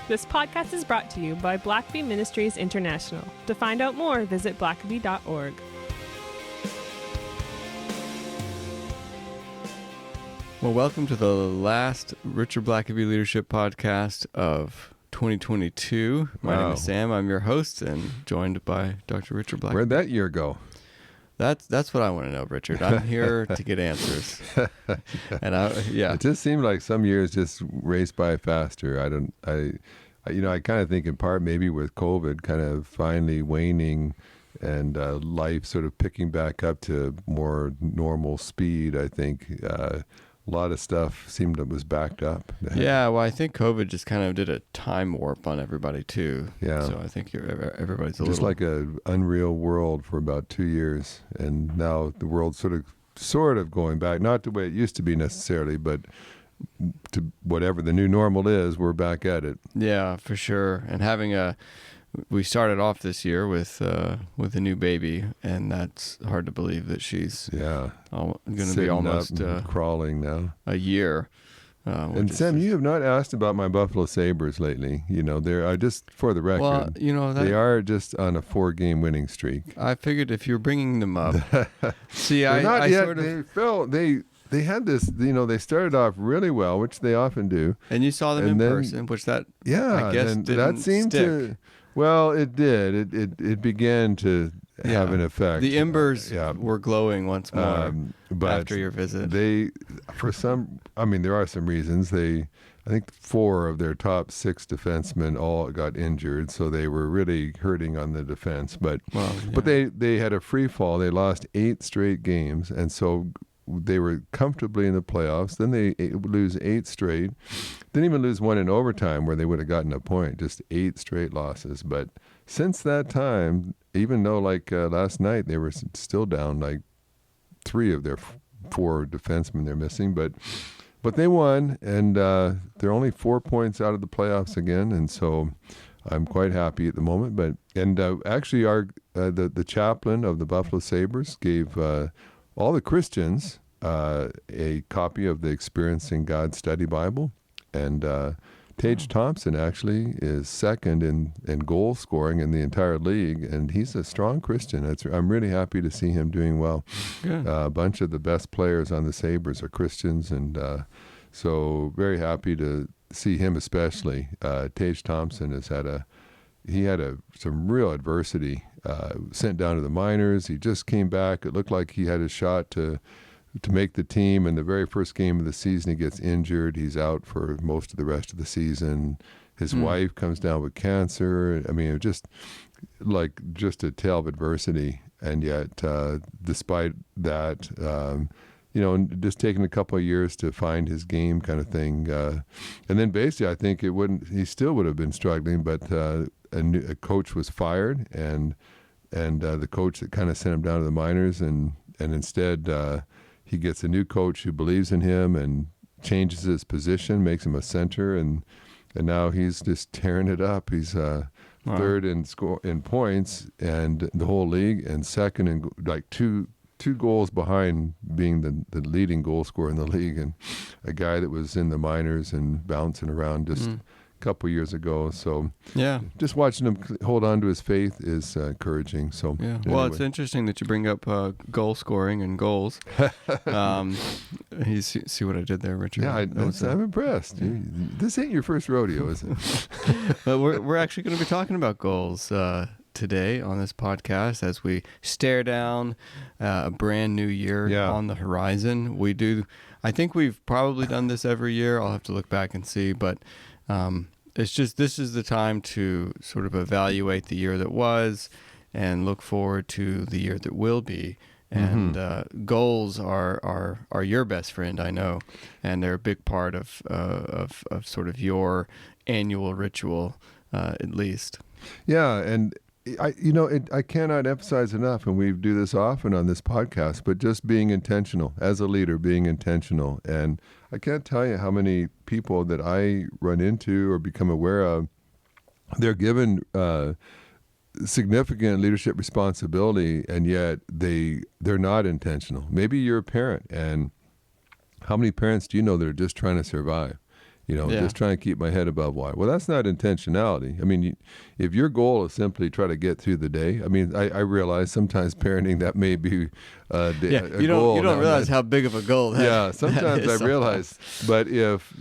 This podcast is brought to you by Blackaby Ministries International. To find out more, visit blackaby.org. Well, welcome to the last Richard Blackaby Leadership Podcast of 2022. My name is Sam. I'm your host and joined by Dr. Richard Blackaby. Where'd that year go? That's what I want to know, Richard. I'm here to get answers. And It just seemed like some years just raced by faster. I kind of think in part maybe with COVID kind of finally waning and life sort of picking back up to more normal speed. I think a lot of stuff seemed it was backed up. Yeah, well, I think COVID just kind of did a time warp on everybody too. Yeah. So I think everybody's just like an unreal world for about 2 years, and now the world's sort of going back, not the way it used to be necessarily, but to whatever the new normal is, we're back at it. Yeah, for sure. And we started off this year with a new baby, and that's hard to believe that she's going to be almost crawling now a year. And Sam, you have not asked about my Buffalo Sabres lately. You know, they're just for the record. Well, they are just on a 4-game winning streak. I figured if you're bringing them up, see, They had this, they started off really well, which they often do. And you saw them in person, which I guess didn't that seemed stick. Well, it did. It began to have an effect. The embers were glowing once more after your visit. There are some reasons. I think 4 of their top 6 defensemen all got injured, so they were really hurting on the defense. But they had a free fall. They lost 8 straight games, and so they were comfortably in the playoffs. Then they lose 8 straight. Didn't even lose one in overtime where they would have gotten a point. Just 8 straight losses. But since that time, even though last night they were still down 3 of their 4 defensemen they're missing, but they won, and they're only 4 points out of the playoffs again, and so I'm quite happy at the moment. Actually, the chaplain of the Buffalo Sabres gave all the Christians a copy of the Experiencing God Study Bible, and Tage Thompson actually is second in goal scoring in the entire league, and he's a strong Christian. I'm really happy to see him doing well. A bunch of the best players on the Sabres are Christians, and so very happy to see him especially. Tage Thompson had some real adversity, sent down to the minors. He just came back. It looked like he had a shot to make the team. In the very first game of the season, he gets injured. He's out for most of the rest of the season. His wife comes down with cancer. I mean, just a tale of adversity. And yet, despite that, just taking a couple of years to find his game kind of thing. And then basically, I think he still would have been struggling, but a coach was fired, and the coach that kind of sent him down to the minors, and instead he gets a new coach who believes in him and changes his position, makes him a center, and now he's just tearing it up. He's third in points and the whole league, and second in two goals behind being the leading goal scorer in the league, and a guy that was in the minors and bouncing around just couple years ago. So just watching him hold on to his faith is encouraging. So anyway. Well, it's interesting that you bring up goal scoring and goals. You see what I did there, Richard? Yeah, I'm impressed. This ain't your first rodeo, is it? But we're actually going to be talking about goals today on this podcast as we stare down a brand new year on the horizon. I think we've probably done this every year. I'll have to look back and see, but it's just, this is the time to sort of evaluate the year that was and look forward to the year that will be. And goals are your best friend, I know, and they're a big part of sort of your annual ritual, at least. Yeah, and I cannot emphasize enough, and we do this often on this podcast, but just being intentional as a leader, being intentional. And I can't tell you how many people that I run into or become aware of, they're given significant leadership responsibility, and yet they're not intentional. Maybe you're a parent, and how many parents do you know that are just trying to survive? just trying to keep my head above water. Well, that's not intentionality. I mean, if your goal is simply try to get through the day, I mean, I realize sometimes parenting that may be a goal. You don't realize how big of a goal that is. Yeah, sometimes I realize. But if,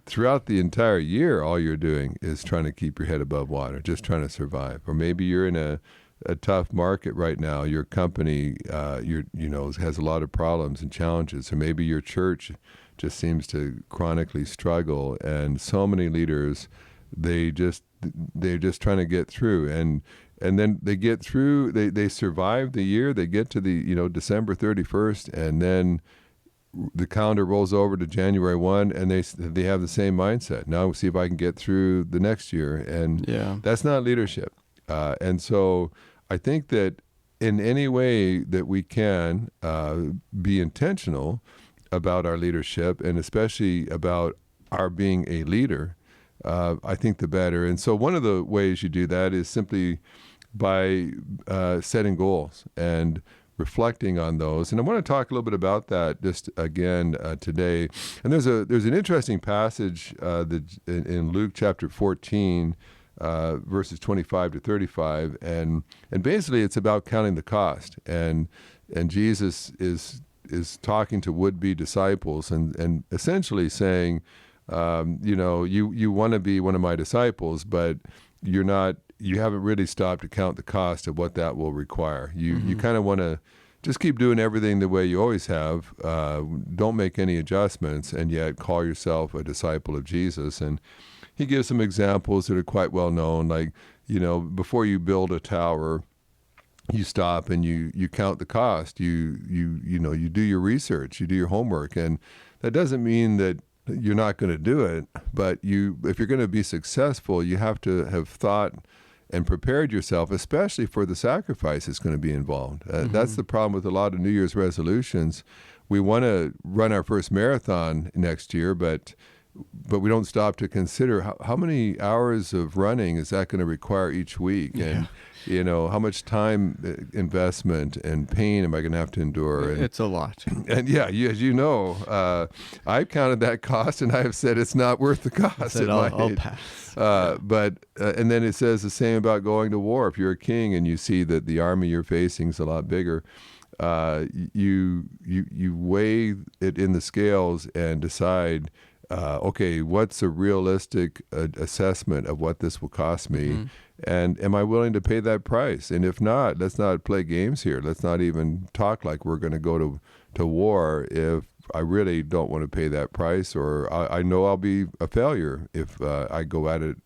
throughout the entire year, all you're doing is trying to keep your head above water, just trying to survive, or maybe you're in a tough market right now. Your company, has a lot of problems and challenges, or maybe your church just seems to chronically struggle, and so many leaders, they're just trying to get through, and then they get through. They survive the year. They get to the December 31st, and then the calendar rolls over to January 1, and they have the same mindset. Now we'll see if I can get through the next year, and that's not leadership. And so I think that in any way that we can be intentional about our leadership, and especially about our being a leader, I think the better. And so one of the ways you do that is simply by setting goals and reflecting on those. And I want to talk a little bit about that just again today. And there's an interesting passage in Luke chapter 14, verses 25 to 35, and basically it's about counting the cost. And Jesus is talking to would-be disciples and essentially saying, you want to be one of my disciples, but you haven't really stopped to count the cost of what that will require. You kind of want to just keep doing everything the way you always have. Don't make any adjustments, and yet call yourself a disciple of Jesus. And he gives some examples that are quite well known, like, before you build a tower, you stop and you count the cost. You do your research, you do your homework, and that doesn't mean that you're not going to do it. But if you're going to be successful, you have to have thought and prepared yourself, especially for the sacrifice that's going to be involved. That's the problem with a lot of New Year's resolutions. We want to run our first marathon next year, but we don't stop to consider how many hours of running is that going to require each week, and how much time investment and pain am I going to have to endure? And it's a lot. And as you know, I've counted that cost, and I have said it's not worth the cost. I'll pass. And then it says the same about going to war. If you're a king and you see that the army you're facing is a lot bigger, you weigh it in the scales and decide, okay, what's a realistic assessment of what this will cost me? And am I willing to pay that price? And if not, let's not play games here. Let's not even talk like we're going to go to war if I really don't want to pay that price, or I know I'll be a failure if I go at it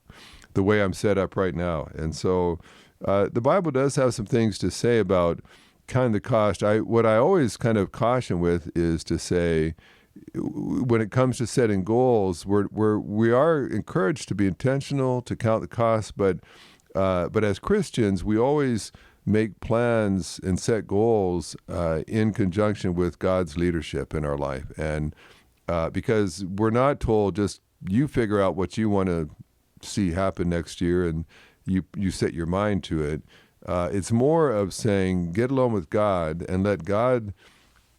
the way I'm set up right now. And so the Bible does have some things to say about kind of the cost. What I always kind of caution with is to say, when it comes to setting goals, we are encouraged to be intentional, to count the cost, but as Christians, we always make plans and set goals in conjunction with God's leadership in our life. And because we're not told just you figure out what you want to see happen next year and you set your mind to it. It's more of saying, get alone with God and let God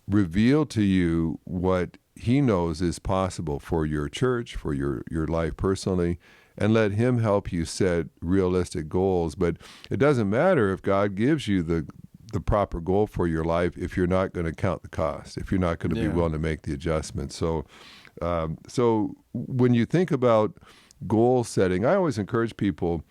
reveal to you what he knows is possible for your church, for your life personally, and let him help you set realistic goals. But it doesn't matter if God gives you the proper goal for your life if you're not going to count the cost, if you're not going to be willing to make the adjustments. So when you think about goal setting, I always encourage people,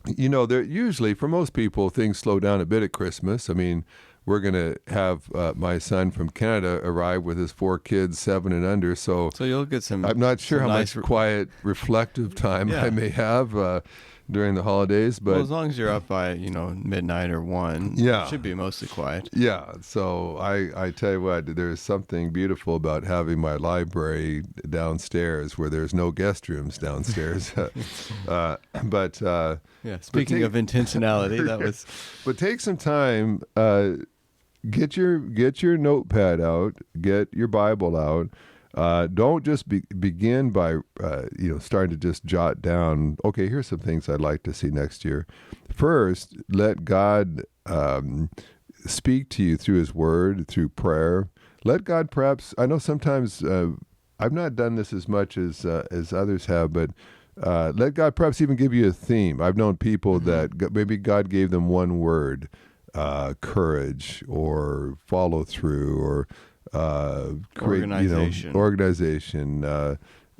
they're usually, for most people, things slow down a bit at Christmas. I mean, we're going to have my son from Canada arrive with his 4 kids, 7 and under. So you'll get some. I'm not sure how much quiet, reflective time I may have during the holidays. But as long as you're up by midnight or 1, it should be mostly quiet. Yeah. So I tell you what, there's something beautiful about having my library downstairs where there's no guest rooms downstairs. Speaking of intentionality, that was. But take some time. Get your notepad out. Get your Bible out. Don't just begin by starting to just jot down, okay, here's some things I'd like to see next year. First, let God speak to you through his word, through prayer. Let God perhaps, I know sometimes I've not done this as much as others have, but let God perhaps even give you a theme. I've known people that maybe God gave them one word, courage or follow through or create, organization.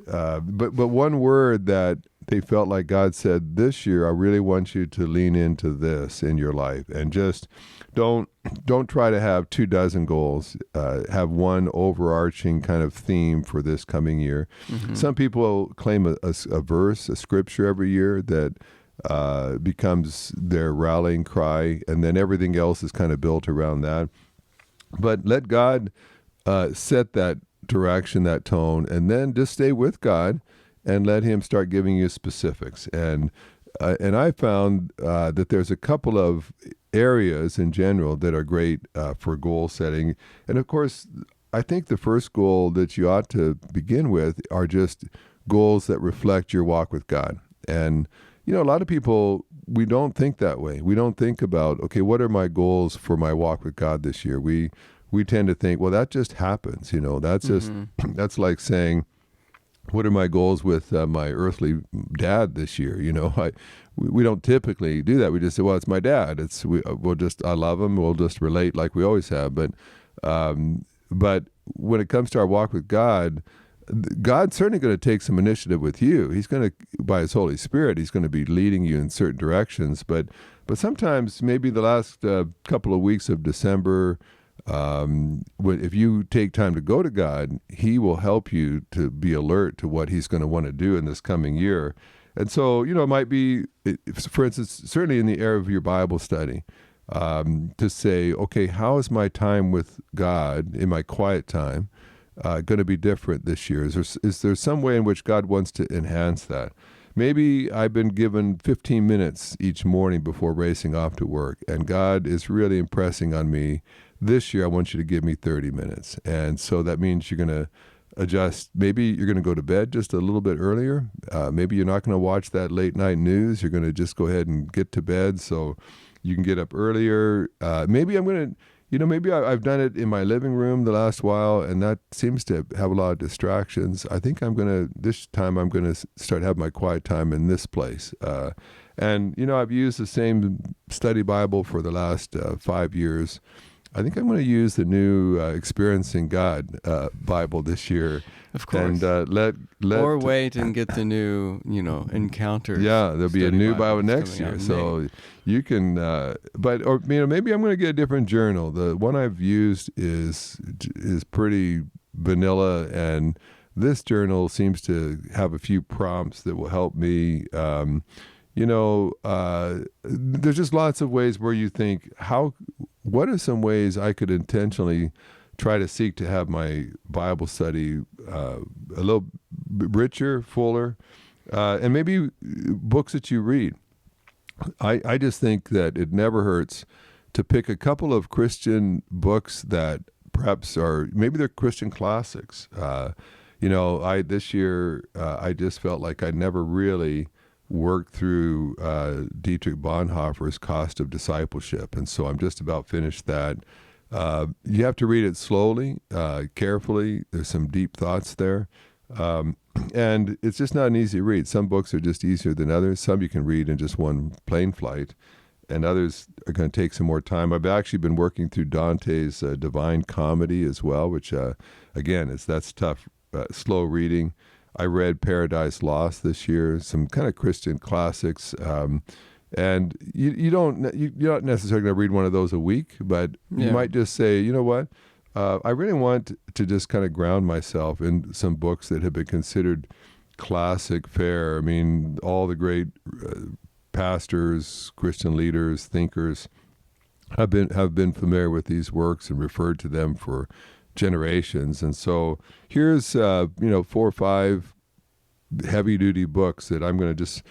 But one word that they felt like God said, this year I really want you to lean into this in your life, and just don't try to have 24 goals. Have one overarching kind of theme for this coming year. Some people claim a verse, a scripture every year that becomes their rallying cry, and then everything else is kind of built around that. But let God set that direction, that tone, and then just stay with God and let him start giving you specifics. And I found that there's a couple of areas in general that are great for goal setting. And of course, I think the first goal that you ought to begin with are just goals that reflect your walk with God. And, a lot of people, we don't think that way. We don't think about, okay, what are my goals for my walk with God this year? We tend to think, well, that just happens. That's just, that's like saying, what are my goals with my earthly dad this year? We don't typically do that. We just say, well, it's my dad. I love him. We'll just relate like we always have. But when it comes to our walk with God, God's certainly going to take some initiative with you. He's going to, by his Holy Spirit, he's going to be leading you in certain directions. But sometimes maybe the last couple of weeks of December, if you take time to go to God, he will help you to be alert to what he's going to want to do in this coming year. And so, it might be, for instance, certainly in the area of your Bible study, to say, okay, how is my time with God in my quiet time going to be different this year? Is there some way in which God wants to enhance that? Maybe I've been given 15 minutes each morning before racing off to work, and God is really impressing on me, this year I want you to give me 30 minutes. And so that means you're going to adjust. Maybe you're going to go to bed just a little bit earlier. Maybe you're not going to watch that late night news. You're going to just go ahead and get to bed so you can get up earlier. Maybe I'm going to, maybe I've done it in my living room the last while, and that seems to have a lot of distractions. I think this time I'm going to start having my quiet time in this place. And I've used the same study Bible for the last 5 years. I think I'm going to use the new Experiencing God Bible this year. Of course. And or wait and get the new, Encounters. Yeah, there'll be a new Bible next year. So you can, maybe I'm going to get a different journal. The one I've used is pretty vanilla, and this journal seems to have a few prompts that will help me. There's just lots of ways where you think, what are some ways I could intentionally try to seek to have my Bible study a little richer, fuller, and maybe books that you read. I just think that it never hurts to pick a couple of Christian books that perhaps maybe they're Christian classics. This year I just felt like I never really worked through Dietrich Bonhoeffer's Cost of Discipleship, and so I'm just about finished that. You have to read it slowly, carefully. There's some deep thoughts there, and it's just not an easy read. Some books are just easier than others. Some you can read in just one plane flight, and others are going to take some more time. I've actually been working through Dante's Divine Comedy as well, which again, that's tough, slow reading. I read Paradise Lost this year, some kind of Christian classics, and you're not necessarily going to read one of those a week, but you might just say, you know what, I really want to just kind of ground myself in some books that have been considered classic fare. I mean, all the great pastors, Christian leaders, thinkers have been familiar with these works and referred to them for generations. And so here's 4 or 5 heavy duty books that I'm going to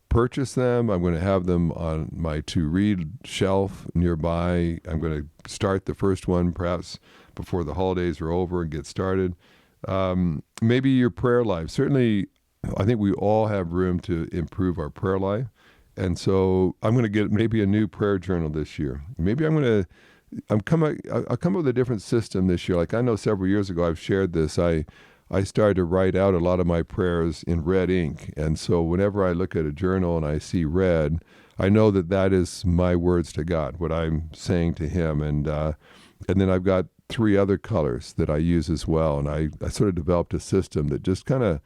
purchase them. I'm going to have them on my to read shelf nearby. I'm going to start the first one perhaps before the holidays are over and get started. Maybe your prayer life. Certainly I think we all have room to improve our prayer life. And so I'm going to get maybe a new prayer journal this year. Maybe I'll come up with a different system this year. Like I know several years ago I've shared this. I I started to write out a lot of my prayers in red ink. And so whenever I look at a journal and I see red, I know that that is my words to God, what I'm saying to him. And then I've got 3 other colors that I use as well. And I sort of developed a system that just kind of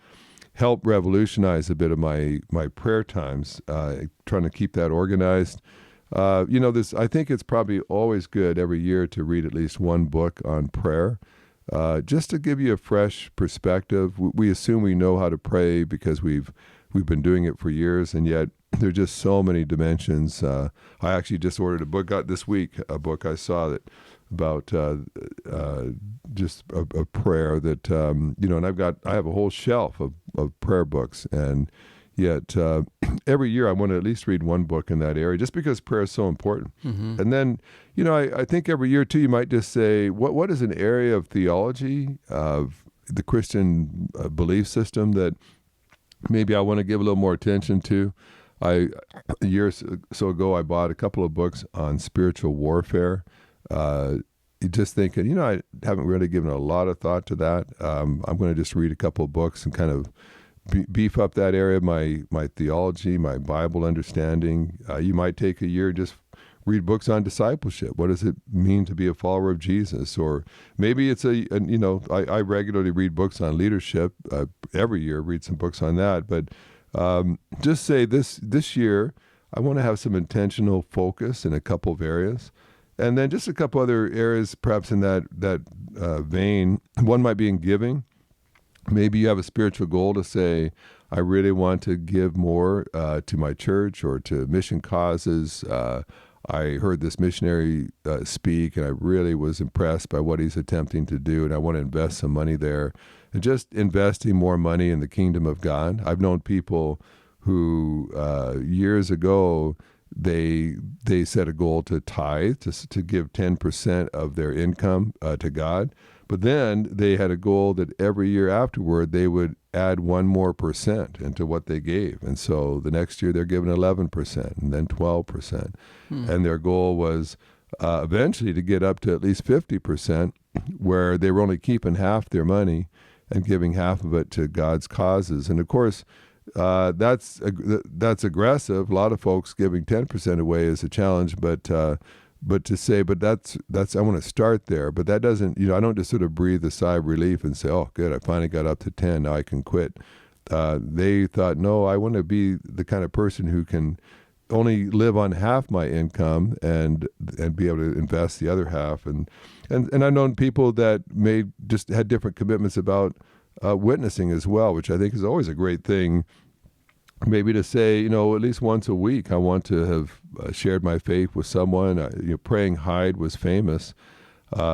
helped revolutionize a bit of my prayer times, trying to keep that organized. I think it's probably always good every year to read at least one book on prayer, just to give you a fresh perspective. We assume we know how to pray because we've been doing it for years, and yet there are just so many dimensions. I actually just ordered a book this week, a book I saw that about just a prayer that and I have a whole shelf of prayer books, and yet every year I want to at least read one book in that area, just because prayer is so important. Mm-hmm. And then I think every year too you might just say what is an area of theology of the Christian belief system that maybe I want to give a little more attention to. A year or so ago I bought a couple of books on spiritual warfare. Just thinking, I haven't really given a lot of thought to that. I'm going to just read a couple of books and kind of beef up that area, my theology, my Bible understanding. You might take a year, just read books on discipleship. What does it mean to be a follower of Jesus? Or maybe it's I regularly read books on leadership. Every year, read some books on that. But just say this year, I want to have some intentional focus in a couple of areas. And then just a couple other areas, perhaps in that vein. One might be in giving. Maybe you have a spiritual goal to say, I really want to give more to my church or to mission causes. I heard this missionary speak, and I really was impressed by what he's attempting to do, and I want to invest some money there. And just investing more money in the kingdom of God. I've known people who years ago, they set a goal to tithe, to give 10% of their income to God. But then they had a goal that every year afterward, they would add 1% more into what they gave. And so the next year they're giving 11% and then 12%. And their goal was eventually to get up to at least 50%, where they were only keeping half their money and giving half of it to God's causes. And of course, that's aggressive. A lot of folks giving 10% away is a challenge, but to say, that's I want to start there. But that doesn't, I don't just sort of breathe a sigh of relief and say, oh, good, I finally got up to 10, now I can quit. They thought, no, I want to be the kind of person who can only live on half my income and be able to invest the other half. And I've known people that had different commitments about witnessing as well, which I think is always a great thing. Maybe to say, at least once a week, I want to have shared my faith with someone. Praying Hyde was famous,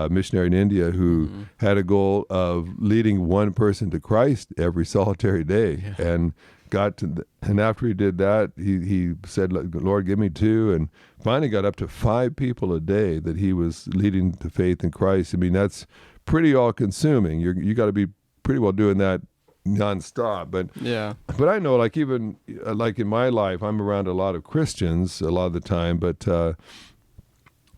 missionary in India who had a goal of leading one person to Christ every solitary day, and and after he did that, he said, Lord, give me 2, and finally got up to 5 people a day that he was leading to faith in Christ. I mean, that's pretty all-consuming. You got to be pretty well doing that nonstop. But I know, like, even like in my life, I'm around a lot of Christians a lot of the time, but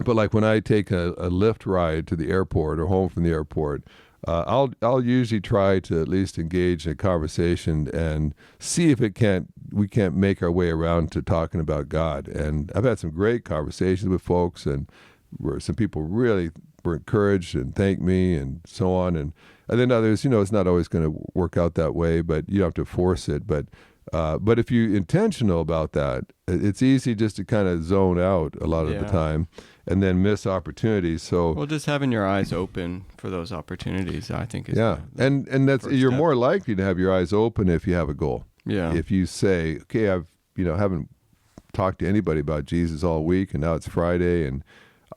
like when I take a Lyft ride to the airport or home from the airport, I'll usually try to at least engage in a conversation and see if we can't make our way around to talking about God. And I've had some great conversations with folks, and where some people really were encouraged and thanked me and so on. And then others, it's not always going to work out that way, but you don't have to force it. But if you're intentional about that, it's easy just to kind of zone out a lot of the time and then miss opportunities. So just having your eyes open for those opportunities, I think is and that's you're step. more likely to have your eyes open if you have a goal. Yeah. If you say, okay, I've haven't talked to anybody about Jesus all week, and now it's Friday, and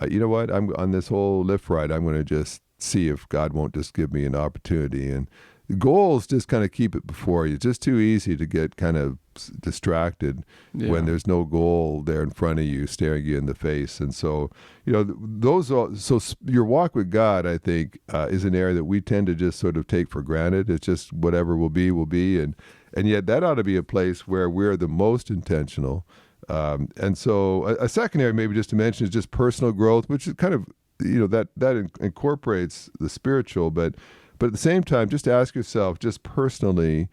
you know what? I'm on this whole Lyft ride. I'm going to just see if God won't just give me an opportunity. And goals, just kind of keep it before you. It's just too easy to get kind of distracted when there's no goal there in front of you, staring you in the face. And so, so your walk with God, I think, is an area that we tend to just sort of take for granted. It's just whatever will be, will be. And yet that ought to be a place where we're the most intentional. And so a second area maybe just to mention is just personal growth, which is kind of, that incorporates the spiritual, but But at the same time, just ask yourself, just personally,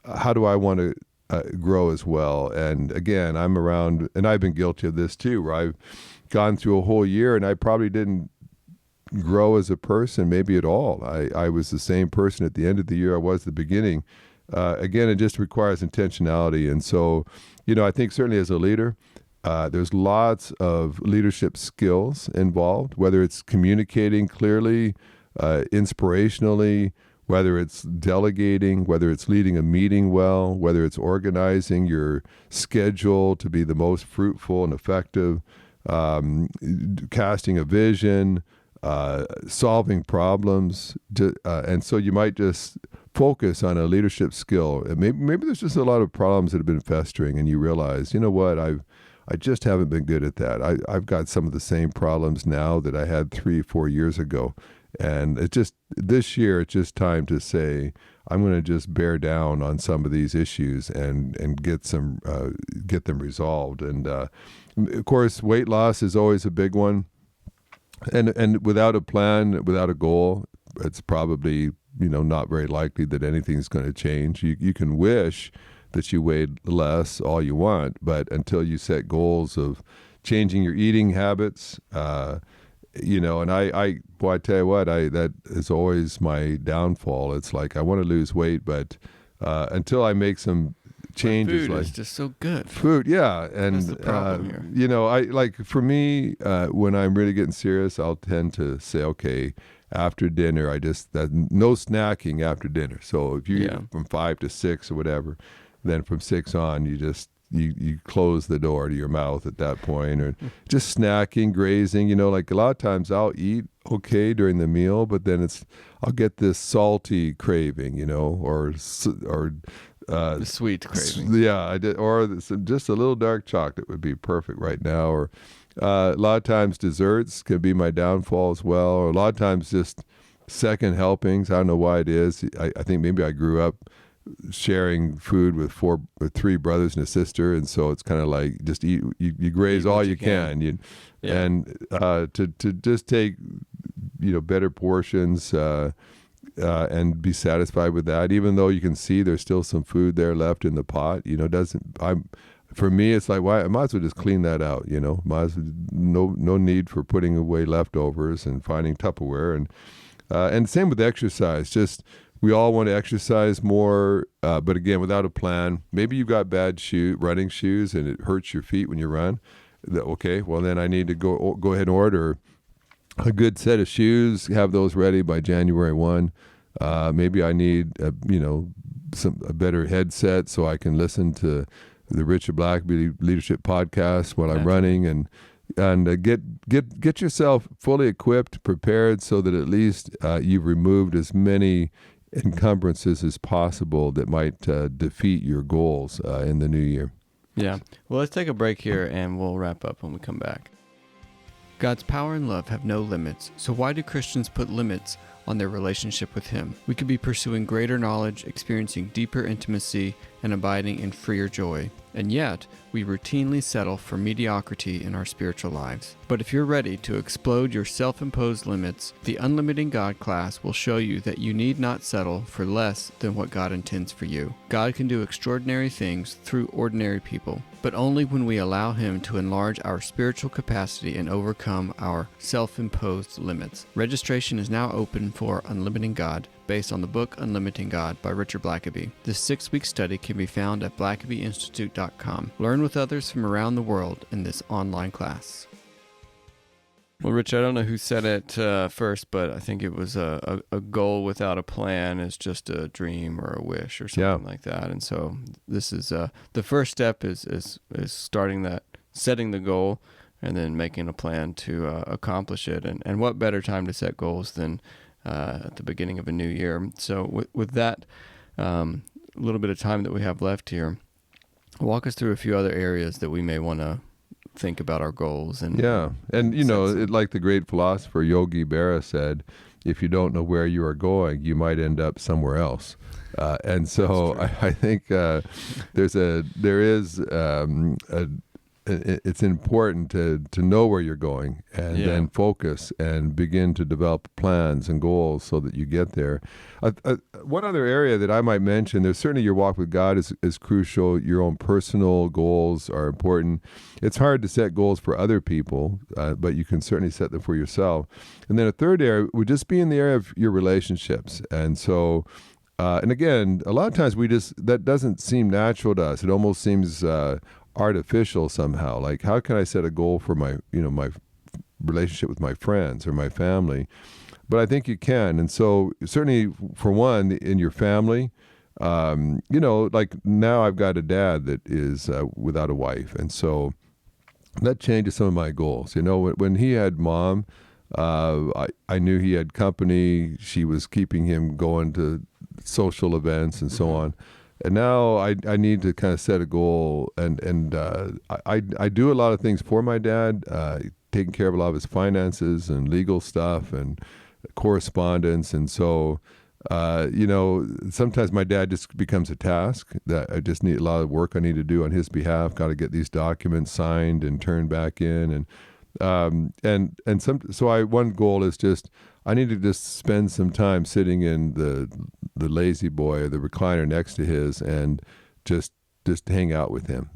how do I want to grow as well? And again, I'm around, and I've been guilty of this too, where I've gone through a whole year and I probably didn't grow as a person, maybe at all. I was the same person at the end of the year I was at the beginning. Again, it just requires intentionality. And so, I think certainly as a leader, there's lots of leadership skills involved, whether it's communicating clearly, inspirationally, whether it's delegating, whether it's leading a meeting well, whether it's organizing your schedule to be the most fruitful and effective, casting a vision, solving problems. And so you might just focus on a leadership skill. And maybe there's just a lot of problems that have been festering and you realize, you know what, I just haven't been good at that. I've got some of the same problems now that I had 3-4 years ago. And this year, it's just time to say, I'm going to just bear down on some of these issues and get them resolved. And of course, weight loss is always a big one. And without a plan, without a goal, it's probably not very likely that anything's going to change. You can wish that you weighed less all you want, but until you set goals of changing your eating habits, and I tell you what, that is always my downfall. It's like I want to lose weight, but until I make some changes, food is just so good. Food, yeah, and that's the problem here. For me, when I'm really getting serious, I'll tend to say, okay, after dinner, no snacking after dinner. So if you eat from 5 to 6 or whatever, then from 6 on, you close the door to your mouth at that point, or just snacking, grazing. Like a lot of times I'll eat okay during the meal, but then I'll get this salty craving, or the sweet craving. Yeah, I did, or just a little dark chocolate would be perfect right now. Or a lot of times desserts can be my downfall as well. Or a lot of times just second helpings. I don't know why it is. I think maybe I grew up sharing food with 3 brothers and a sister, and so it's kind of like just eat. You graze all you can. And to just take better portions. And be satisfied with that, even though you can see there's still some food there left in the pot. For me, it's like, why? I might as well just clean that out. No need for putting away leftovers and finding Tupperware. And same with exercise. Just we all want to exercise more, but again, without a plan. Maybe you've got bad running shoes, and it hurts your feet when you run. Okay, well then I need to go ahead and order a good set of shoes, have those ready by January 1. Maybe I need a better headset so I can listen to the Richard Blackaby Leadership Podcast while I'm running, and get yourself fully equipped, prepared, so that at least you've removed as many encumbrances as possible that might defeat your goals in the new year. Yeah. Well, let's take a break here and we'll wrap up when we come back. God's power and love have no limits, so why do Christians put limits on their relationship with Him? We could be pursuing greater knowledge, experiencing deeper intimacy, and abiding in freer joy. And yet, we routinely settle for mediocrity in our spiritual lives. But if you're ready to explode your self-imposed limits, the Unlimiting God class will show you that you need not settle for less than what God intends for you. God can do extraordinary things through ordinary people, but only when we allow Him to enlarge our spiritual capacity and overcome our self-imposed limits. Registration is now open for Unlimiting God, based on the book Unlimiting God by Richard Blackaby. This 6-week study can be found at blackabyinstitute.com. Learn with others from around the world in this online class. Well, Rich, I don't know who said it first, but I think it was a goal without a plan is just a dream or a wish or something like that. And so this is the first step is starting that, setting the goal, and then making a plan to accomplish it. And what better time to set goals than at the beginning of a new year. So with that little bit of time that we have left here, walk us through a few other areas that we may want to think about our goals. And like the great philosopher Yogi Berra said, if you don't know where you are going, you might end up somewhere else. And so I think there is a it's important to know where you're going and then focus and begin to develop plans and goals so that you get there. One other area that I might mention, there's certainly your walk with God is crucial. Your own personal goals are important. It's hard to set goals for other people, but you can certainly set them for yourself. And then a third area would just be in the area of your relationships. And so, and again, a lot of times that doesn't seem natural to us. It almost seems artificial somehow. Like, how can I set a goal for my relationship with my friends or my family? But I think you can. And so certainly for one, in your family, like now I've got a dad that is without a wife. And so that changes some of my goals. When he had mom, I knew he had company. She was keeping him going to social events and so on. And now I need to kind of set a goal, and I do a lot of things for my dad, taking care of a lot of his finances and legal stuff and correspondence. And so, sometimes my dad just becomes a task that I just need a lot of work I need to do on his behalf. Got to get these documents signed and turned back in, one goal is just I need to just spend some time sitting in the lazy boy or the recliner next to his and just hang out with him,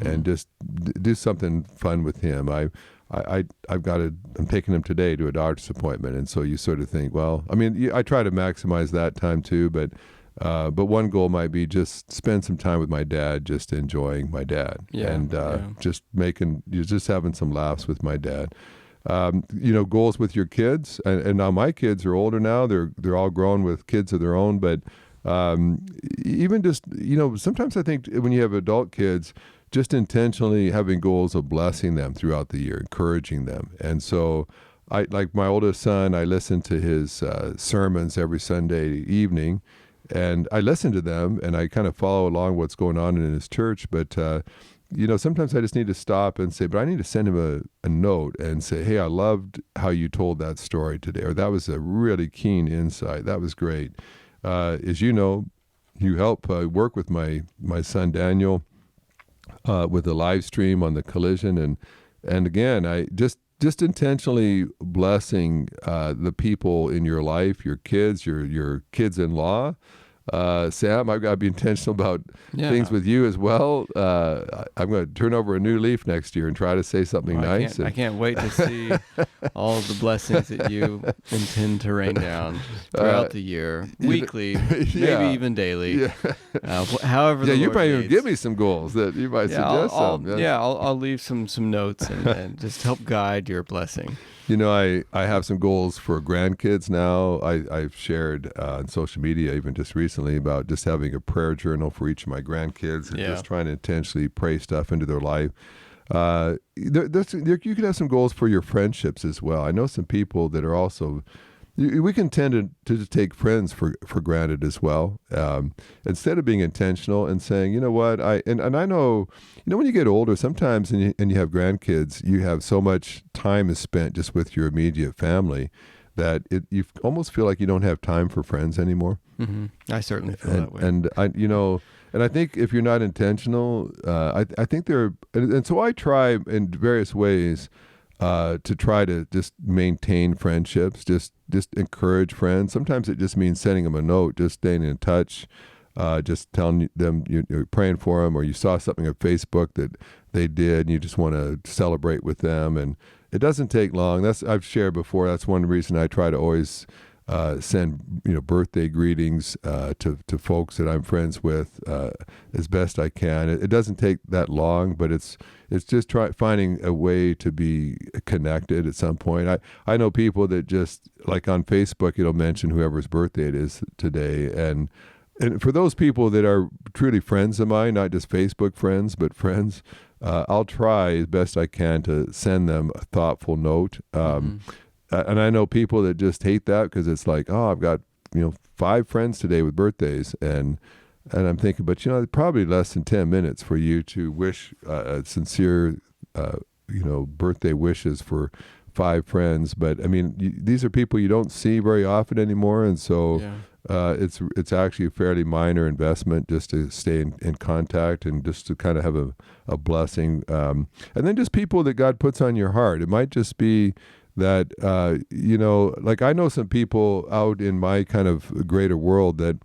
and just do something fun with him. I'm taking him today to a doctor's appointment, and so you sort of think, well, I mean, I try to maximize that time too, but one goal might be just spend some time with my dad, just enjoying my dad, just having some laughs with my dad. Goals with your kids, and now my kids are older now. They're all grown with kids of their own, but even just sometimes I think when you have adult kids, just intentionally having goals of blessing them throughout the year, encouraging them. And so I, like my oldest son, I listen to his sermons every Sunday evening, and I listen to them and I kind of follow along what's going on in his church, but sometimes I just need to stop and say, but I need to send him a note and say, hey, I loved how you told that story today, or that was a really keen insight. That was great. As you know, you help work with my son Daniel with the live stream on the Collision, and again, I just intentionally blessing the people in your life, your kids, your kids-in-law. Sam, I've got to be intentional about things with you as well. I'm going to turn over a new leaf next year and try to say something nice. I can't wait to see all of the blessings that you intend to rain down throughout the year, weekly, maybe even daily. However, the you Lord probably leads. even give me some goals that you might suggest. I'll leave some notes and just help guide your blessing. I have some goals for grandkids now. I've shared on social media, even just recently, about just having a prayer journal for each of my grandkids and just trying to intentionally pray stuff into their life. You could have some goals for your friendships as well. I know some people that are also... We can tend to take friends for granted as well. Instead of being intentional and saying, you know what, I know, when you get older, sometimes and you have grandkids, you have so much time is spent just with your immediate family that you almost feel like you don't have time for friends anymore. Mm-hmm. I certainly feel that way. And I think if you're not intentional, I think and so I try in various ways to try to just maintain friendships, just encourage friends. Sometimes it just means sending them a note, just staying in touch, just telling them you're praying for them, or you saw something on Facebook that they did and you just want to celebrate with them. And it doesn't take long. I've shared before. That's one reason I try to always send birthday greetings to folks that I'm friends with as best I can. It doesn't take that long, but it's just finding a way to be connected at some point. I know people that just, like on Facebook, it'll mention whoever's birthday it is today, and for those people that are truly friends of mine, not just Facebook friends, but friends, I'll try as best I can to send them a thoughtful note. And I know people that just hate that because it's like, oh, I've got 5 friends today with birthdays, and I'm thinking, but probably less than 10 minutes for you to wish sincere, birthday wishes for 5 friends. But I mean, these are people you don't see very often anymore, and so It's actually a fairly minor investment just to stay in contact and just to kind of have a blessing. And then just people that God puts on your heart. It might just be that, like I know some people out in my kind of greater world that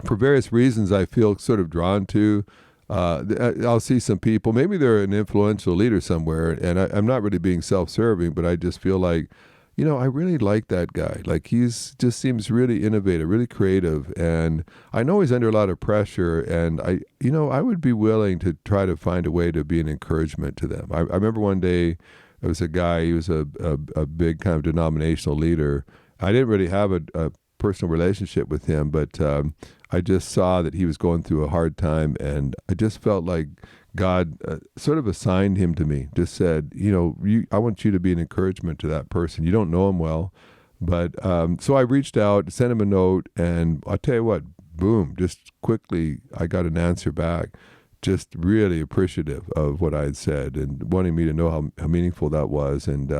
for various reasons I feel sort of drawn to. I'll see some people, maybe they're an influential leader somewhere, and I'm not really being self-serving, but I just feel like, I really like that guy. Like he's just seems really innovative, really creative, and I know he's under a lot of pressure, and I would be willing to try to find a way to be an encouragement to them. I remember one day there was a guy, he was a big kind of denominational leader. I didn't really have a personal relationship with him, but I just saw that he was going through a hard time, and I just felt like God sort of assigned him to me, just said, I want you to be an encouragement to that person. You don't know him well, but so I reached out, sent him a note, and I'll tell you what, boom, just quickly I got an answer back, just really appreciative of what I had said and wanting me to know how meaningful that was. And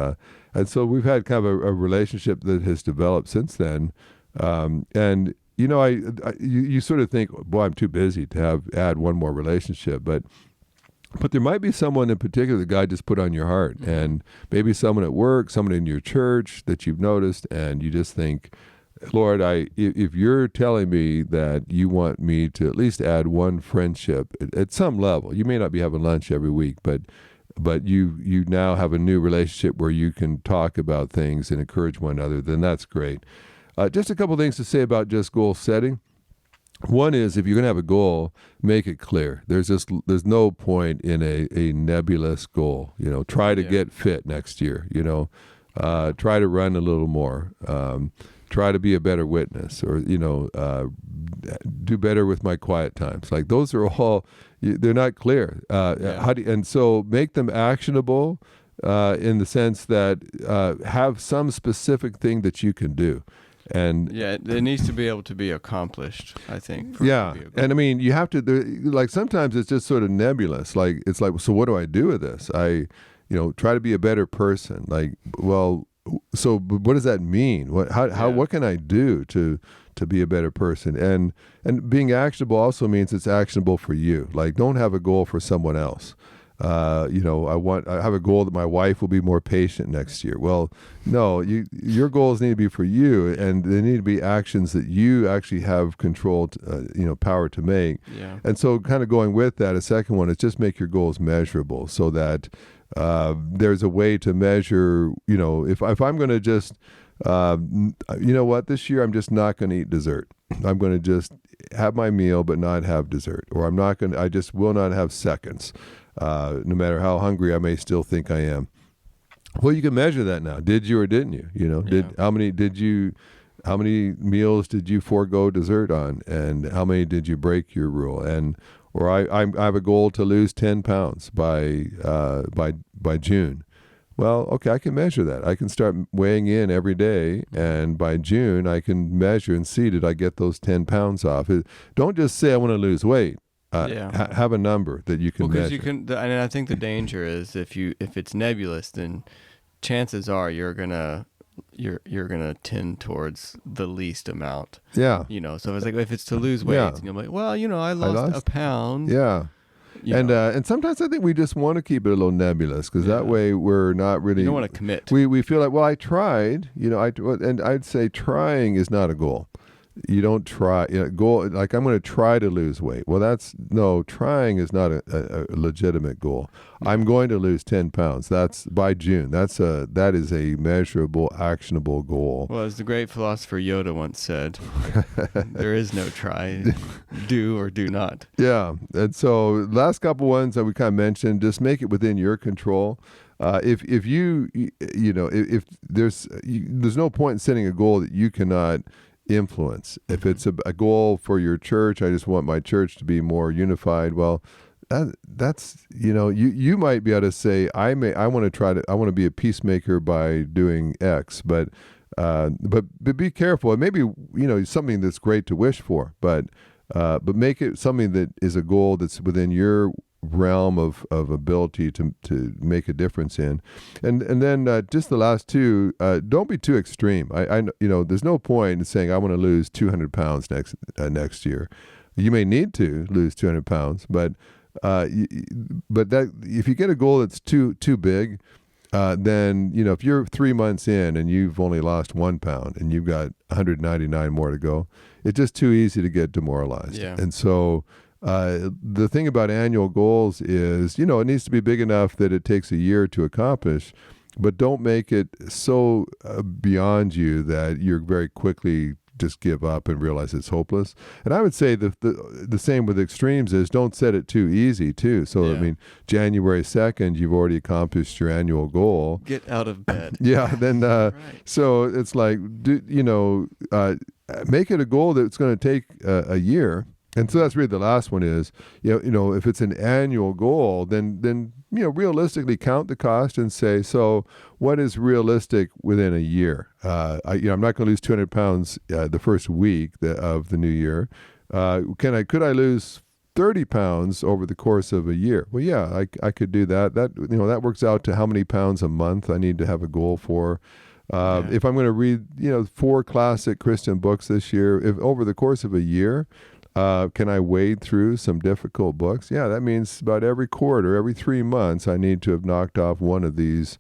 so we've had kind of a relationship that has developed since then. And you sort of think, boy, I'm too busy to add one more relationship, but there might be someone in particular that God just put on your heart, and maybe someone at work, someone in your church that you've noticed, and you just think, Lord, if you're telling me that you want me to at least add one friendship at some level, you may not be having lunch every week, but you now have a new relationship where you can talk about things and encourage one another, then that's great. Just a couple things to say about just goal setting. One is, if you're going to have a goal, make it clear. There's no point in a nebulous goal. Try to get fit next year. Try to run a little more. Try to be a better witness, or do better with my quiet times. Like those are all, they're not clear. And so make them actionable in the sense that have some specific thing that you can do. And it needs to be able to be accomplished, I think. And I mean, you have to, like sometimes it's just sort of nebulous. Like it's like, so what do I do with this? I try to be a better person. Like, well, so what does that mean? What can I do to be a better person? And being actionable also means it's actionable for you. Like, don't have a goal for someone else. I have a goal that my wife will be more patient next year. Well, no, your goals need to be for you, and they need to be actions that you actually have control, power to make. Yeah. And so kind of going with that, a second one is just make your goals measurable, so that there's a way to measure, if I'm going to just, this year I'm just not going to eat dessert. I'm going to just have my meal but not have dessert, or I just will not have seconds. No matter how hungry I may still think I am. Well, you can measure that now. Did you or didn't you? How many meals did you forego dessert on, and how many did you break your rule? Or I have a goal to lose 10 pounds by June. Well, okay, I can measure that. I can start weighing in every day, and by June I can measure and see, did I get those 10 pounds off? Don't just say I want to lose weight. Have a number that you can measure. And I think the danger is if it's nebulous, then chances are you're gonna tend towards the least amount. Yeah. So it's like, if it's to lose weight, and you're like, well, I lost a pound. Yeah. And sometimes I think we just want to keep it a little nebulous, because that way we're not really. You don't want to commit. We feel like, well, I tried. And I'd say trying is not a goal. You don't try, goal, like I'm going to try to lose weight. Well, trying is not a legitimate goal. I'm going to lose 10 pounds. That's by June. That is a measurable, actionable goal. Well, as the great philosopher Yoda once said, there is no try, do or do not. Yeah. And so last couple ones that we kind of mentioned, just make it within your control. If there's no point in setting a goal that you cannot influence. If it's a goal for your church, I just want my church to be more unified. Well, that's you might be able to say, I want to be a peacemaker by doing X, but be careful. It may be something that's great to wish for, but make it something that is a goal that's within your realm of ability to make a difference in. And then just the last two, don't be too extreme. I there's no point in saying I want to lose 200 pounds next year. You may need to lose 200 pounds, but that if you get a goal that's too big, then if you're 3 months in and you've only lost 1 pound and you've got 199 more to go, it's just too easy to get demoralized. Yeah. And so the thing about annual goals is, it needs to be big enough that it takes a year to accomplish, but don't make it so beyond you that you're very quickly just give up and realize it's hopeless. And I would say the same with extremes is don't set it too easy too. So I mean, January 2nd, you've already accomplished your annual goal. Get out of bed. Yeah. Then right. So it's like, make it a goal that's going to take a year. And so that's really the last one is, if it's an annual goal, then realistically count the cost and say, so what is realistic within a year? I'm not going to lose 200 pounds the first week of the new year. Could I lose 30 pounds over the course of a year? Well, yeah, I could do that. That works out to how many pounds a month I need to have a goal for. If I'm going to read, 4 classic Christian books this year, if over the course of a year, can I wade through some difficult books? Yeah, that means about every quarter, every 3 months, I need to have knocked off one of these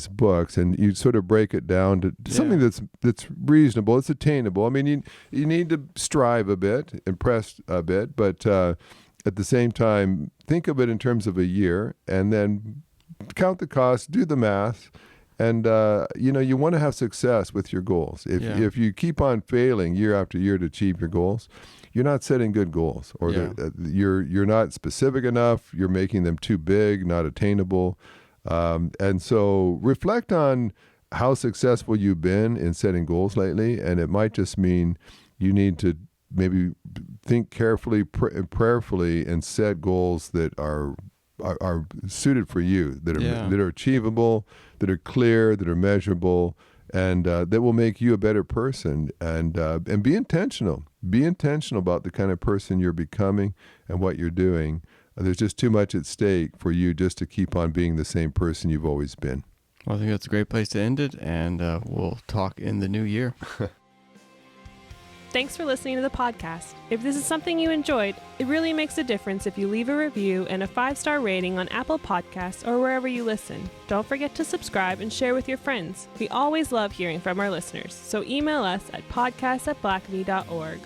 books, and you sort of break it down to something that's reasonable, it's attainable. I mean, you need to strive a bit, impress a bit, but at the same time, think of it in terms of a year, and then count the cost, do the math. And, you want to have success with your goals. If you keep on failing year after year to achieve your goals, you're not setting good goals, or you're not specific enough. You're making them too big, not attainable. And so reflect on how successful you've been in setting goals lately. And it might just mean you need to maybe think carefully, prayerfully, and set goals that are suited for you, that are achievable, that are clear, that are measurable, and that will make you a better person. And be intentional. Be intentional about the kind of person you're becoming and what you're doing. There's just too much at stake for you just to keep on being the same person you've always been. Well, I think that's a great place to end it, and we'll talk in the new year. Thanks for listening to the podcast. If this is something you enjoyed, it really makes a difference if you leave a review and a 5-star rating on Apple Podcasts or wherever you listen. Don't forget to subscribe and share with your friends. We always love hearing from our listeners, so email us at podcast@blackaby.org.